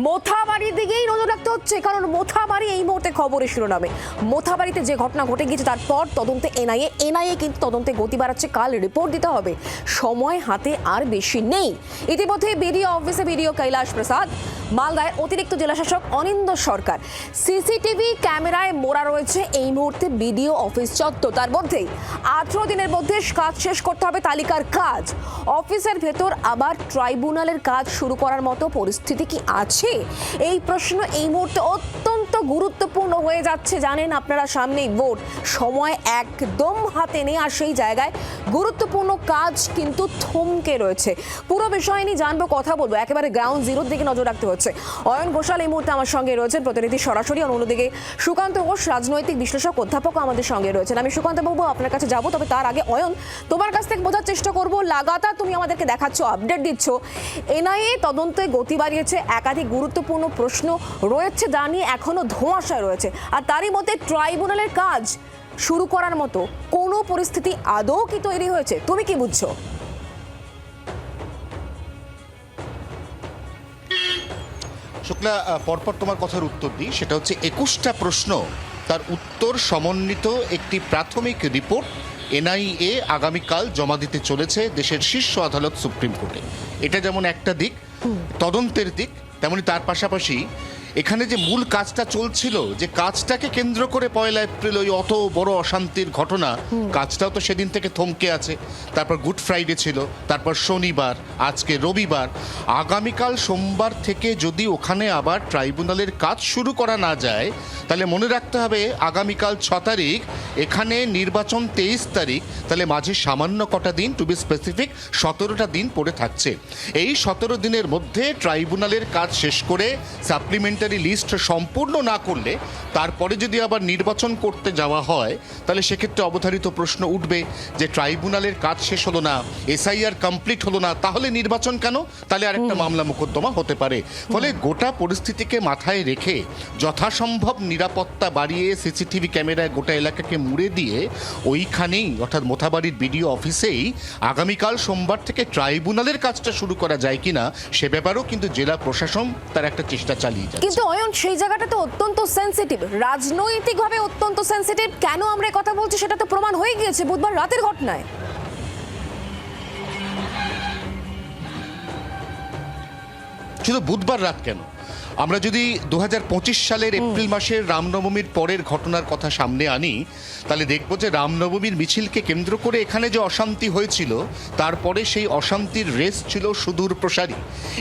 মোথাবাড়ির দিকেই নজর রাখতে হচ্ছে, কারণ মোথাবাড়ি এই মুহূর্তে খবরের শিরোনামে। মোথাবাড়িতে যে ঘটনা ঘটে গিয়েছে তারপর তদন্তে এনআইএ কিন্তু তদন্তে গতি বাড়াচ্ছে। কাল রিপোর্ট দিতে হবে, সময় হাতে আর বেশি নেই। ইতিমধ্যে বিডিও অফিসে বিডিও কৈলাস প্রসাদ, মালদায় অতিরিক্ত জেলাশাসক অনিন্দ সরকার, সিসিটিভি ক্যামেরায় মোড়া রয়েছে এই মুহূর্তে বিডিও অফিস চত্বর। তার মধ্যেই 18 দিনের মধ্যে কাজ শেষ করতে হবে তালিকার কাজ। অফিসের ভেতর আবার ট্রাইব্যুনালের কাজ শুরু করার মতো পরিস্থিতি কি আছে? এই প্রশ্ন এই মুহূর্তে অত্যন্ত গুরুত্বপূর্ণ হয়ে যাচ্ছে। জানেন আপনারা, সামনেই ভোট, সময় একদম হাতে নেই, আর সেই জায়গায় গুরুত্বপূর্ণ কাজ কিন্তু থমকে রয়েছে। পুরো বিষয় নিয়ে জানবো, কথা বলবো, একেবারে গ্রাউন্ড জিরোর দিকে নজর রাখতে হচ্ছে। অয়ন ঘোষাল এই মুহূর্তে আমার সঙ্গে রয়েছেন, প্রতিনিধি সরাসরি। অন্যদিকে সুকান্ত ঘোষ, রাজনৈতিক বিশ্লেষক, অধ্যাপক আমাদের সঙ্গে রয়েছেন। আমি সুকান্ত বাবু আপনার কাছে যাবো, তবে তার আগে অয়ন, তোমার কাছ থেকে বোঝার চেষ্টা করবো। লাগাতার তুমি আমাদেরকে দেখাচ্ছ, আপডেট দিচ্ছ, এনআইএ তদন্তে গতি বাড়িয়েছে, একাধিক গুরুত্বপূর্ণ প্রশ্ন রয়েছে যা নিয়ে এখনো ধোঁয়াশায় রয়েছে, আর তারই মধ্যে ট্রাইব্যুনালের কাজ শুরু করার মতো কোনো পরিস্থিতি আদৌ কি তৈরি হয়েছে? তুমি কি বুঝছো? শুক্লা, পরপর তোমার কথার উত্তর দিই। সেটা হচ্ছে 21টা প্রশ্ন, তার উত্তর সমন্বিত একটি প্রাথমিক রিপোর্ট এনআইএ আগামীকাল জমা দিতে চলেছে দেশের শীর্ষ আদালত সুপ্রিম কোর্টে। এটা যেমন একটা দিক, তদন্তের দিক, তেমনি তার পাশাপাশি এখানে যে মূল কাজটা চলছিল, যে কাজটাকে কেন্দ্র করে 1 এপ্রিল ওই অত বড় অশান্তির ঘটনা, কাজটাও তো সেদিন থেকে থমকে আছে। তারপর গুড ফ্রাইডে ছিল, তারপর শনিবার, আজকে রবিবার। আগামীকাল সোমবার থেকে যদি ওখানে আবার ট্রাইব্যুনালের কাজ শুরু করা না যায়, তাহলে মনে রাখতে হবে আগামীকাল 6 তারিখ, এখানে নির্বাচন 23 তারিখ, তাহলে মাঝে সামান্য কটা দিন, টু বি স্পেসিফিক 17টা দিন পড়ে থাকছে। এই 17 দিনের মধ্যে ট্রাইব্যুনালের কাজ শেষ করে সাপ্লিমেন্টারি লিস্ট সম্পূর্ণ না করলে, তারপরে যদি আবার নির্বাচন করতে যাওয়া হয়, তাহলে সেক্ষেত্রে অবধারিত প্রশ্ন উঠবে যে ট্রাইব্যুনালের কাজ শেষ হলো না, এসআইআর কমপ্লিট হলো না, তাহলে নির্বাচন কেন? তাহলে আরেকটা মামলা মোকদ্দমা হতে পারে। ফলে গোটা পরিস্থিতিকে মাথায় রেখে যথাসম্ভব নিরাপত্তা বাড়িয়ে সিসিটিভি ক্যামেরায় গোটা এলাকাকে মুড়ে দিয়ে ওইখানেই, অর্থাৎ মোথাবাড়ির বিডিও অফিসেই আগামীকাল সোমবার থেকে ট্রাইব্যুনালের কাজটা শুরু করা যায় কিনা সে ব্যাপারেও কিন্তু জেলা প্রশাসন তার একটা চেষ্টা চালিয়ে যাচ্ছে। কিন্তু অয়ন, সেই জায়গাটা তো অত্যন্ত সেনসিটিভ, রাজনৈতিকভাবে অত্যন্ত সেনসিটিভ। কেন আমরা কথা বলছি সেটা তো প্রমাণ হয়ে গিয়েছে বুধবার রাতের ঘটনায়। শুধু বুধবার রাত কেন, আমরা যদি 2025 সালের এপ্রিল মাসের রামনবমীর পরের ঘটনার কথা সামনে আনি, তাহলে দেখব যে রামনবমীর মিছিলকে কেন্দ্র করে এখানে যে অশান্তি হয়েছিল, তারপরে সেই অশান্তির রেস ছিল সুদূর প্রসারী।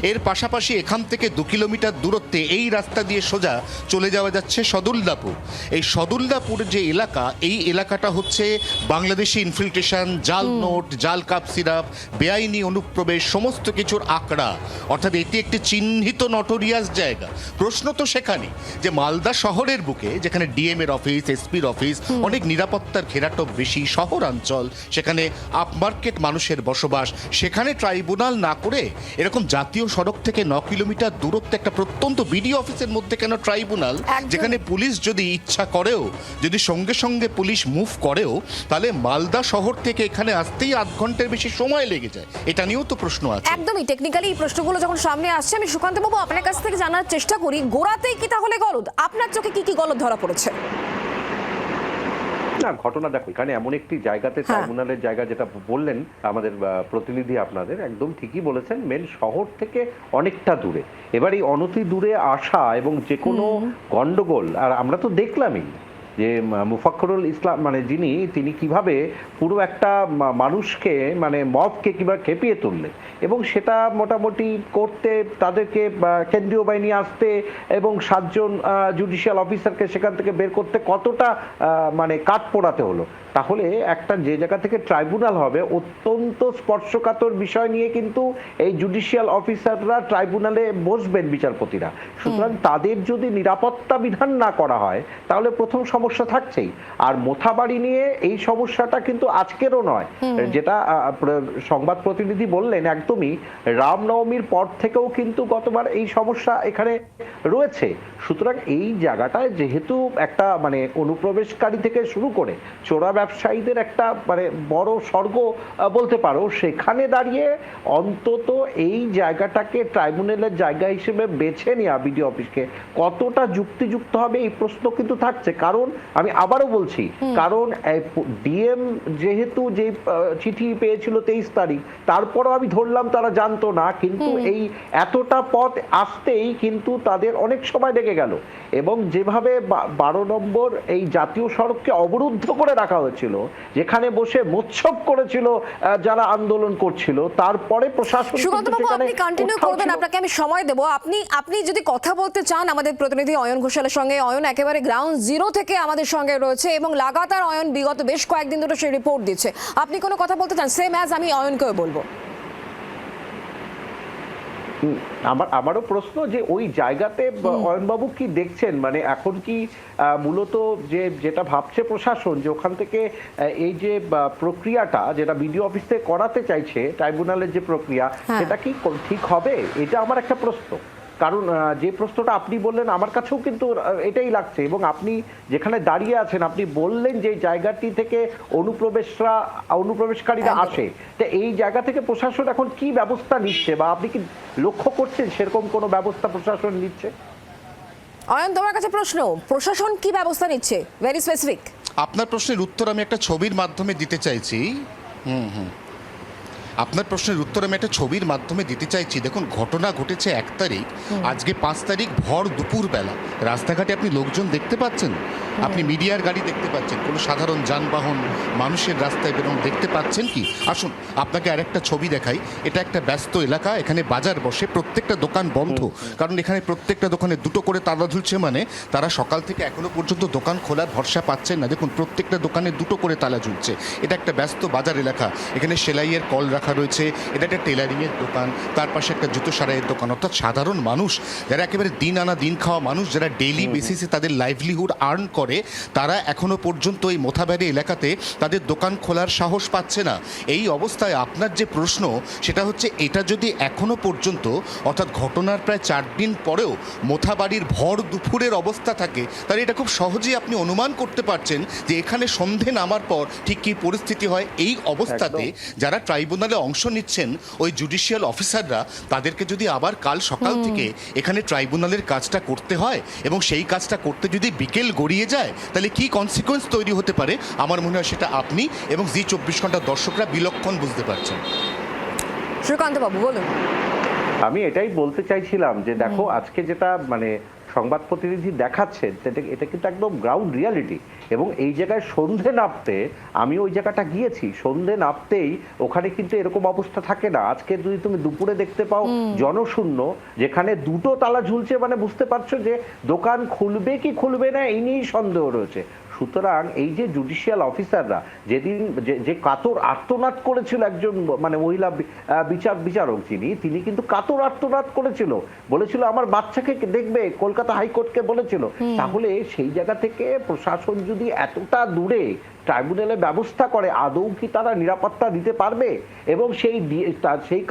এর পাশাপাশি এখান থেকে 2 কিলোমিটার দূরত্বে এই রাস্তা দিয়ে সোজা চলে যাওয়া যাচ্ছে সদুল্লাপুর। এই সদুল্লাপুর যে এলাকা, এই এলাকাটা হচ্ছে বাংলাদেশি ইনফিল্ট্রেশন, জাল নোট, জাল কাপ সিরাপ, বেআইনি অনুপ্রবেশ, সমস্ত কিছুর আঁকড়া। অর্থাৎ এটি একটি চিহ্নিত নটোরিয়াস জায়গা। প্রশ্ন তো সেখানে যে মালদা শহরের বুকে, যেখানে ডিএম এর অফিস, এসপির অফিস, অনেক নিরাপত্তার ঘেরাটোপ বেশি, শহরাঞ্চল, সেখানে আপমার্কেট মানুষের বসবাস, সেখানে ট্রাইব্যুনাল না করে এরকম জাতীয় সড়ক থেকে 9 কিলোমিটার দূরত্বে একটা প্রত্যন্ত বিডিও অফিসের মধ্যে কেন ট্রাইব্যুনাল, যেখানে পুলিশ যদি ইচ্ছা করেও, যদি সঙ্গে সঙ্গে পুলিশ মুভ করেও, তাহলে মালদা শহর থেকে এখানে আসতেই 8 ঘন্টার বেশি সময় লেগে যায়। এটা নিয়েও তো প্রশ্ন আছে। একদমই টেকনিক্যালি এই প্রশ্নগুলো যখন সামনে আসছে, আমি সুকান্ত বাবু আপনার কাছ থেকে জানার চেষ্টা করি, গোড়াতেই কি তাহলে গলদ? আপনার চোখে কি কি গলদ ধরা পড়েছে? না, ঘটনা দেখো, এখানে এমন একটি জায়গাতে ট্রাইব্যুনালের জায়গা, যেটা বললেন আমাদের প্রতিনিধি, আপনাদের একদম ঠিকই বলেছেন, মেন শহর থেকে অনেকটা দূরে। এবার এই অনতি দূরে আসা এবং যে কোনো গন্ডগোল, আর আমরা তো দেখলামই যে মুফাক্খরুল ইসলাম, মানে তিনি কিভাবে পুরো একটা মানুষকে, মানে মবকে কিভাবে খেপিয়ে তুললেন, এবং সেটা মোটামুটি করতে তাদেরকে কেন্দ্রীয় বাহিনী আসতে এবং 7 জন জুডিশিয়াল অফিসারকে সেখান থেকে বের করতে কতটা মানে কাঠ পোড়াতে হলো। তাহলে একটা যে জায়গা থেকে ট্রাইব্যুনাল হবে, অত্যন্ত স্পর্শকাতর বিষয় নিয়ে কিন্তু এই জুডিশিয়াল অফিসাররা ট্রাইব্যুনালে বসবেন, বিচারপতিরা। সুতরাং তাদের যদি নিরাপত্তা বিধান না করা হয়, তাহলে প্রথম সমস্যা থাকছেই। আর মোথাবাড়ি নিয়ে এই সমস্যাটা কিন্তু আজকেরও নয়, যেটা সংবাদ প্রতিনিধি বললেন, একদমই রামনবমীর পর থেকেও কিন্তু গতবার এই সমস্যা এখানে রয়েছে। সুতরাং এই জায়গাটায় যেহেতু একটা মানে অনুপ্রবেশকারী থেকে শুরু করে চোরা ব্যবসায়ীদের একটা মানে বড় স্বর্গ বলতে পারো, সেখানে দাঁড়িয়ে অন্তত এই জায়গাটাকে ট্রাইব্যুনালের জায়গা হিসেবে বেছে নেওয়া বিডিও অফিসকে কতটা যুক্তিযুক্ত হবে এই প্রশ্ন কিন্তু থাকছে। কারণ আমি আবারও বলছি, কারণ ডিএম যেহেতু যে চিঠি পেয়েছিল 23 তারিখ, তারপরও আমি ধরলাম তারা জানতো না, কিন্তু এই এতটা পথ আসতেই কিন্তু তাদের অনেক সময় লেগে গেল। এবং যেভাবে 12 নম্বর এই জাতীয় সড়ককে অবরুদ্ধ করে রাখা হয়েছিল, যেখানে বসে মোৎসব করেছিল যারা আন্দোলন করছিল, তারপরে প্রশাসন আপনি কন্টিনিউ করবেন, আপনাকে আমি সময় দেব। আপনি যদি কথা বলতে চান আমাদের প্রতিনিধি অয়ন ঘোষালের সঙ্গে, অয়ন একেবারে গ্রাউন্ড জিরো থেকে আমাদের সঙ্গে রয়েছে এবং লাগাতার অয়ন বিগত বেশ কয়েকদিন ধরে সেই রিপোর্ট দিচ্ছে। আপনি কোনো কথা বলতে চান, সেম অ্যাজ আমি অয়নকেও বলবো। আমারও প্রশ্ন যে ওই জায়গাতে অয়নবাবু কি দেখছেন, মানে এখন কি মূলত যেটা ভাবছে প্রশাসন যে ওখান থেকে এই যে প্রক্রিয়াটা যেটা বিডিও অফিস থেকে করাতে চাইছে ট্রাইব্যুনালের যে প্রক্রিয়া, সেটা কি ঠিক হবে? এটা আমার একটা প্রশ্ন। কারণ যে প্রশ্নটা আপনি বললেন আমার কাছেও কিন্তু এটাই লাগছে। এবং আপনি যেখানে দাঁড়িয়ে আছেন, আপনি বললেন যে জায়গাটি থেকে অনুপ্রবেশকারীরা আসে, তো এই জায়গা থেকে প্রশাসন এখন কি ব্যবস্থা নিচ্ছে, বা আপনি কি লক্ষ্য করছেন সেরকম কোনো ব্যবস্থা প্রশাসন নিচ্ছে? অয়ন, তোমার কাছে প্রশ্ন, প্রশাসন কি ব্যবস্থা নিচ্ছে ভেরি স্পেসিফিক? আপনার প্রশ্নের উত্তর আমি একটা ছবির মাধ্যমে দিতে চাইছি। আপনার প্রশ্নের উত্তর আমি একটা ছবির মাধ্যমে দিতে চাইছি। দেখুন, ঘটনা ঘটেছে 1 তারিখ, আজকে 5 তারিখ ভর দুপুরবেলা। রাস্তাঘাটে আপনি লোকজন দেখতে পাচ্ছেন, আপনি মিডিয়ার গাড়ি দেখতে পাচ্ছেন, কোনো সাধারণ যানবাহন মানুষের রাস্তায় বেরোনো দেখতে পাচ্ছেন কি? আসুন আপনাকে আরেকটা ছবি দেখাই। এটা একটা ব্যস্ত এলাকা, এখানে বাজার বসে, প্রত্যেকটা দোকান বন্ধ, কারণ এখানে প্রত্যেকটা দোকানে 2টো করে তালা ঝুলছে, মানে তারা সকাল থেকে এখনো পর্যন্ত দোকান খোলার ভরসা পাচ্ছেন না। দেখুন, প্রত্যেকটা দোকানে 2টো করে তালা ঝুলছে। এটা একটা ব্যস্ত বাজার এলাকা, এখানে সেলাইয়ের কল রাখা রয়েছে, এটা একটা টেলারিংয়ের দোকান, তার পাশে একটা জুতো সারাইয়ের দোকান। অর্থাৎ সাধারণ মানুষ যারা একেবারে দিন আনা দিন খাওয়া মানুষ, যারা ডেইলি বেসিসে তাদের লাইভলিহুড আর্ন করে, তারা এখনো পর্যন্ত এই মোথাবাড়ি এলাকাতে তাদের দোকান খোলার সাহস পাচ্ছে না। এই অবস্থায় আপনার যে প্রশ্ন সেটা হচ্ছে, এটা যদি এখনো পর্যন্ত অর্থাৎ ঘটনার প্রায় 4 দিন পরেও মোথাবাড়ির ভর দুপুরের অবস্থা থাকে, তাহলে এটা খুব সহজেই আপনি অনুমান করতে পারছেন যে এখানে সন্ধে নামার পর ঠিক কী পরিস্থিতি হয়। এই অবস্থাতে যারা ট্রাইব্যুনালে অংশ নিচ্ছেন, ওই জুডিশিয়াল অফিসাররা, তাদেরকে যদি আবার কাল সকাল থেকে এখানে ট্রাইব্যুনালের কাজটা করতে হয় এবং সেই কাজটা করতে যদি বিকেল গড়িয়ে যায়, তাহলে কি কনসিকোয়েন্স তৈরি হতে পারে, আমার মনে হয় সেটা আপনি এবং জি 24 ঘন্টার দর্শকরা বিলক্ষণ বুঝতে পারছেন। শ্রীকান্ত বাবু বলুন। আমি এটাই বলতে চাইছিলাম যে দেখো, আজকে যেটা মানে সংবাদ প্রতিনিধি দেখাচ্ছেন, এটা কিন্তু একদম গ্রাউন্ড রিয়ালিটি। এবং এই জায়গায় সন্ধে নামতে, আমি ওই জায়গাটা গিয়েছি, সন্ধে নামতেই ওখানে কিন্তু এরকম অবস্থা থাকে না। আজকে যদি তুমি দুপুরে দেখতে পাও জনশূন্য, যেখানে 2টো তালা ঝুলছে, মানে বুঝতে পারছো যে দোকান খুলবে কি খুলবে না এই নিয়েই সন্দেহ রয়েছে। সুতরাং এই যে জুডিশিয়াল অফিসাররা যেদিন যে কাতর আর্তনাদ করেছিল, একজন মানে মহিলা বিচারক তিনি কিন্তু কাতর আর্তনাদ করেছিল, বলেছিল আমার বাচ্চাকে দেখবে, কলকাতা হাইকোর্টকে বলেছিল। তাহলে সেই জায়গা থেকে প্রশাসন যদি এতটা দূরে ট্রাইব্যুনালে ব্যবস্থা করে, আদৌ কি তারা নিরাপত্তা দিতে পারবে এবং সেই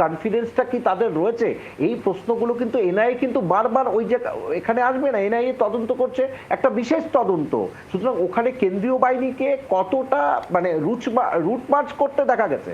কনফিডেন্সটা কি তাদের রয়েছে? এই প্রশ্নগুলো কিন্তু এনআইএ কিন্তু বারবার ওই যে এখানে আসবে না, এনআইএ তদন্ত করছে একটা বিশেষ তদন্ত। সুতরাং ওখানে কেন্দ্রীয় বাহিনীকে কতটা মানে রুট মার্চ করতে দেখা গেছে,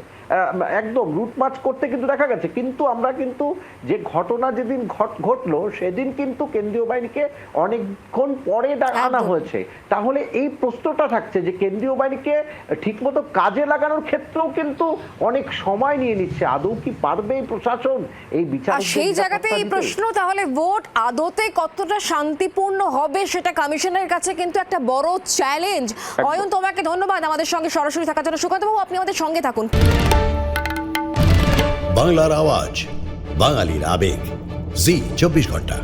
একদম রুট মার্চ করতে কিন্তু দেখা গেছে। কিন্তু আমরা কিন্তু যে ঘটনা যেদিন ঘটলো, সেদিন কিন্তু কেন্দ্রীয় বাহিনীকে অনেকক্ষণ পরে আনা হয়েছে। তাহলে এই প্রশ্নটা থাকছে যে কেন্দ্রীয় বাহিনীকে ঠিকমতো কাজে লাগানোর ক্ষেত্রেও কিন্তু অনেক সময় নিয়ে নিচ্ছে। আদৌ কি পারবে এই প্রশাসন এই বিচার? সেই জায়গাতে এই প্রশ্ন, তাহলে ভোট আদতে কতটা শান্তিপূর্ণ হবে সেটা কমিশনের কাছে কিন্তু একটা বড় চ্যালেঞ্জ। অয়ন, তোমাকে ধন্যবাদ আমাদের সঙ্গে সরাসরি থাকার জন্য। সুকান্ত বাবু, আপনি আমাদের সঙ্গে থাকুন। বাংলার আওয়াজ, বাঙালির আবেগ, জি 24 ঘন্টা।